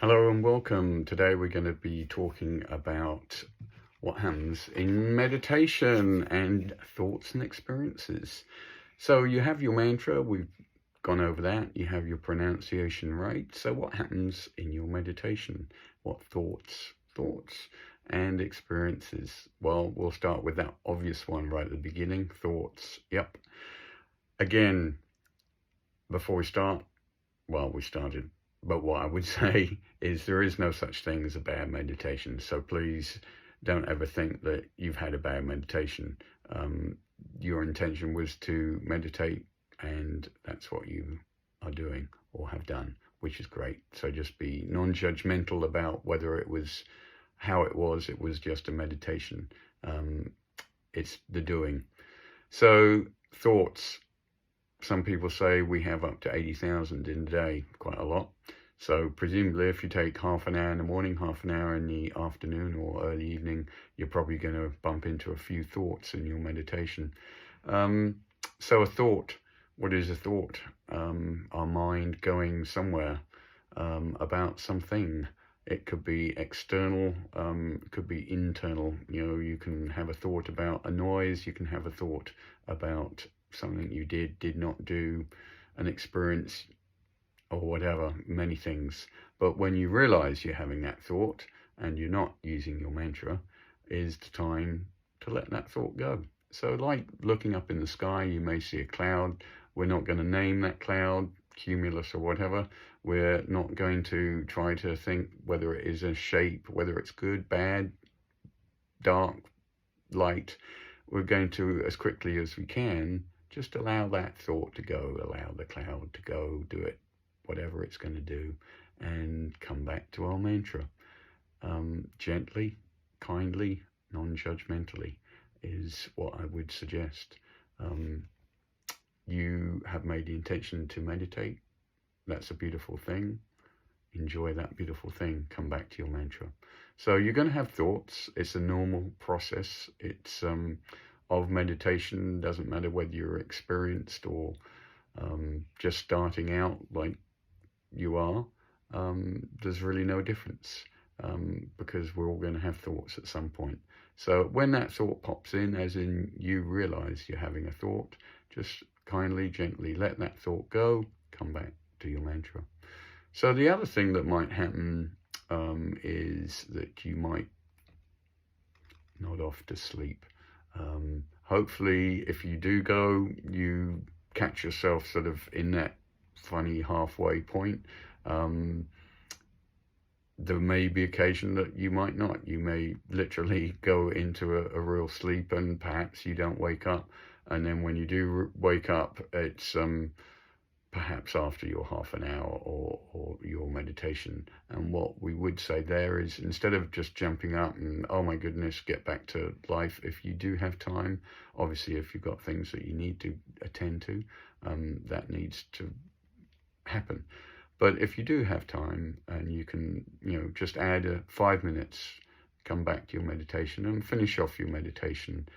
Hello and welcome. Today we're going to be talking about what happens in meditation and thoughts and experiences. So you have your mantra, we've gone over that. You have your pronunciation right. So what happens in your meditation? What thoughts and experiences? Well, we'll start with that obvious one right at the beginning, thoughts. Yep. Again, before we start, we started. But what I would say is there is no such thing as a bad meditation. So please don't ever think that you've had a bad meditation. Your intention was to meditate, and that's what you are doing or have done, which is great. So just be non-judgmental about whether it was how it was. It was just a meditation. It's the doing. So thoughts. Some people say we have up to 80,000 in a day, quite a lot. So presumably if you take half an hour in the morning, half an hour in the afternoon or early evening, you're probably going to bump into a few thoughts in your meditation. So a thought, what is a thought? Our mind going somewhere about something. It could be external, it could be internal. You can have a thought about a noise, you can have a thought about something you did not do, an experience or whatever, many things. But when you realize you're having that thought and you're not using your mantra, is the time to let that thought go. So like looking up in the sky, you may see a cloud. We're not going to name that cloud, cumulus or whatever. We're not going to try to think whether it is a shape, whether it's good, bad, dark, light. We're going to, as quickly as we can, just allow that thought to go, allow the cloud to go, do it, whatever it's going to do, and come back to our mantra. Gently, kindly, non-judgmentally is what I would suggest. You have made the intention to meditate. That's a beautiful thing. Enjoy that beautiful thing. Come back to your mantra. So you're going to have thoughts. It's a normal process. It's of meditation. Doesn't matter whether you're experienced or just starting out like you are. There's really no difference because we're all going to have thoughts at some point. So when that thought pops in, as in you realize you're having a thought, just kindly, gently let that thought go. Come back to your mantra. So the other thing that might happen is that you might nod off to sleep. Hopefully, if you do go, you catch yourself sort of in that funny halfway point. There may be occasion that you might not. You may literally go into a real sleep and perhaps you don't wake up. And then when you do wake up, it's perhaps after your half an hour or your meditation. And what we would say there is, instead of just jumping up and, oh my goodness, get back to life, if you do have time, obviously if you've got things that you need to attend to, that needs to happen. But if you do have time and you can, just add 5 minutes, come back to your meditation and finish off your meditation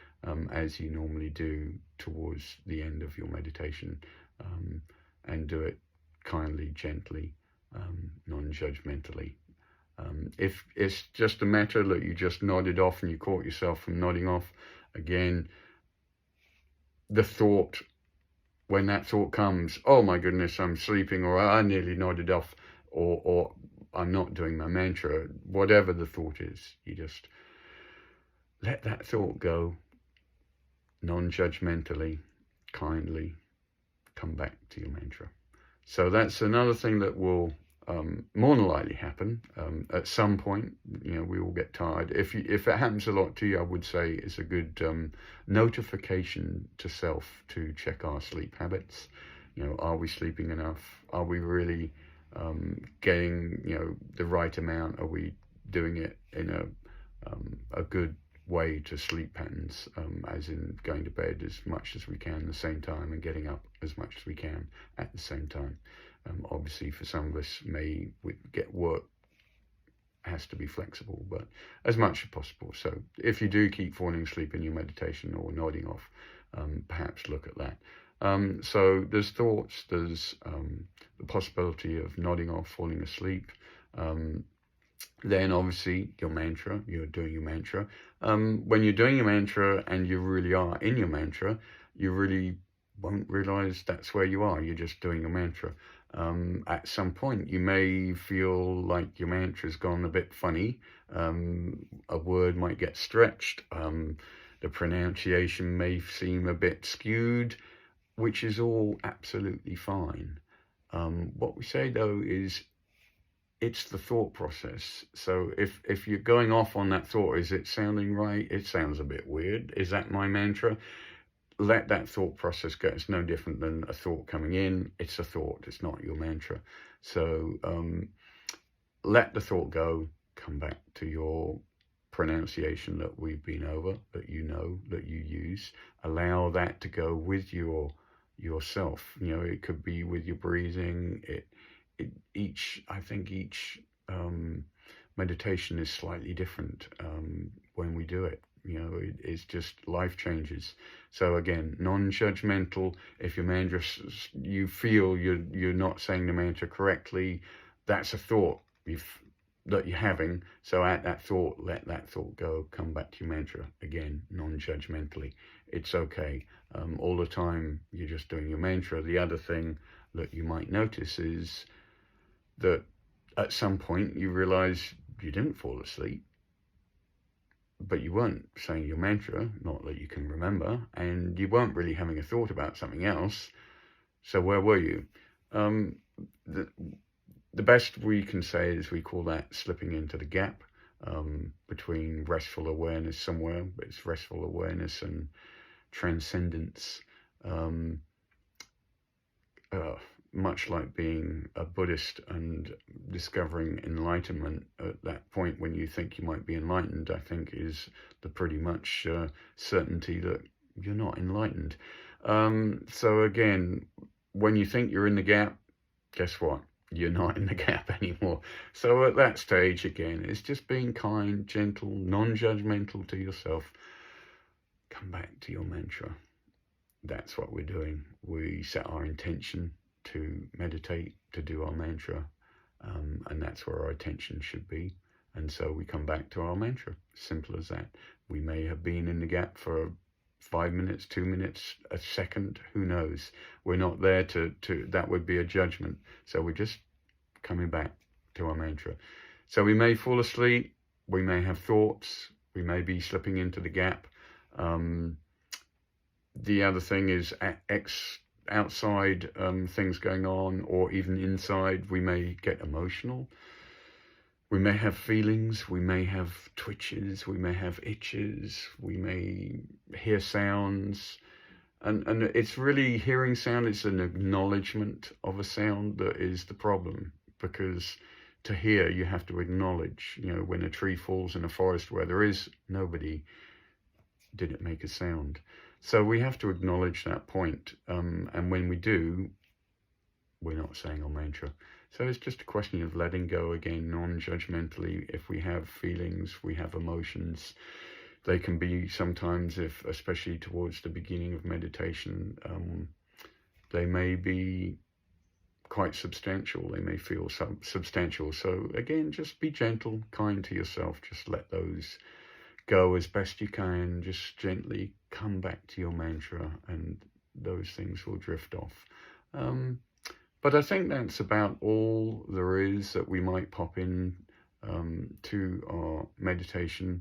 as you normally do towards the end of your meditation. And do it kindly, gently, non-judgmentally. If it's just a matter that you just nodded off and you caught yourself from nodding off, again, the thought, when that thought comes, oh my goodness, I'm sleeping, or I nearly nodded off, or I'm not doing my mantra, whatever the thought is, you just let that thought go, non-judgmentally, kindly, come back to your mantra. So that's another thing that will more than likely happen at some point. We all get tired. If it happens a lot to you, I would say it's a good notification to self to check our sleep habits. Are we sleeping enough? Are we really getting the right amount? Are we doing it in a good way to sleep patterns, as in going to bed as much as we can at the same time and getting up as much as we can at the same time. Obviously for some of us may get work, has to be flexible, but as much as possible. So if you do keep falling asleep in your meditation or nodding off, perhaps look at that. So there's thoughts, there's the possibility of nodding off, falling asleep. Then obviously your mantra, you're doing your mantra. When you're doing your mantra and you really are in your mantra, you really won't realize that's where you are. You're just doing your mantra. At some point, you may feel like your mantra's gone a bit funny. A word might get stretched. The pronunciation may seem a bit skewed, which is all absolutely fine. What we say though is it's the thought process. So if you're going off on that thought, is it sounding right? It sounds a bit weird. Is that my mantra? Let that thought process go. It's no different than a thought coming in. It's a thought. It's not your mantra. So let the thought go. Come back to your pronunciation that we've been over, that you know, that you use. Allow that to go with yourself. You know, it could be with your breathing. I think each meditation is slightly different when we do it. You know, it's just life changes. So again, non-judgmental. If your mantra, you feel you're not saying the mantra correctly, that's a thought that you're having. So at that thought, let that thought go. Come back to your mantra again, non-judgmentally. It's okay. All the time you're just doing your mantra. The other thing that you might notice is that at some point you realize you didn't fall asleep, but you weren't saying your mantra, not that you can remember, and you weren't really having a thought about something else. So where were you? The best we can say is we call that slipping into the gap between restful awareness somewhere, but it's restful awareness and transcendence. Much like being a Buddhist and discovering enlightenment at that point when you think you might be enlightened, I think is the pretty much certainty that you're not enlightened. So again, when you think you're in the gap, guess what? You're not in the gap anymore. So at that stage, again, it's just being kind, gentle, non-judgmental to yourself. Come back to your mantra. That's what we're doing. We set our intention to meditate, to do our mantra, and that's where our attention should be. And so we come back to our mantra. Simple as that. We may have been in the gap for 5 minutes, 2 minutes, a second, who knows? We're not there to that would be a judgment. So we're just coming back to our mantra. So we may fall asleep, we may have thoughts, we may be slipping into the gap. The other thing is outside things going on, or even inside, we may get emotional. We may have feelings, we may have twitches, we may have itches, we may hear sounds. And it's really, hearing sound is an acknowledgement of a sound that is the problem, because to hear, you have to acknowledge, you know, when a tree falls in a forest where there is nobody, did it make a sound? So we have to acknowledge that point. And when we do, we're not saying our mantra. So it's just a question of letting go again, non-judgmentally. If we have feelings, we have emotions, they can be sometimes, especially towards the beginning of meditation, they may be quite substantial. They may feel substantial. So again, just be gentle, kind to yourself. Just let those go as best you can. Just gently come back to your mantra, and those things will drift off. But I think that's about all there is that we might pop in to our meditation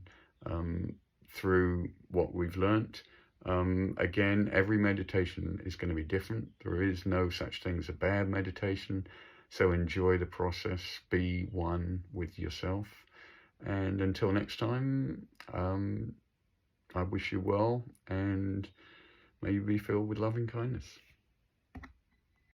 through what we've learnt. Again, every meditation is going to be different. There is no such thing as a bad meditation. So enjoy the process. Be one with yourself. And until next time, I wish you well, and may you be filled with loving kindness.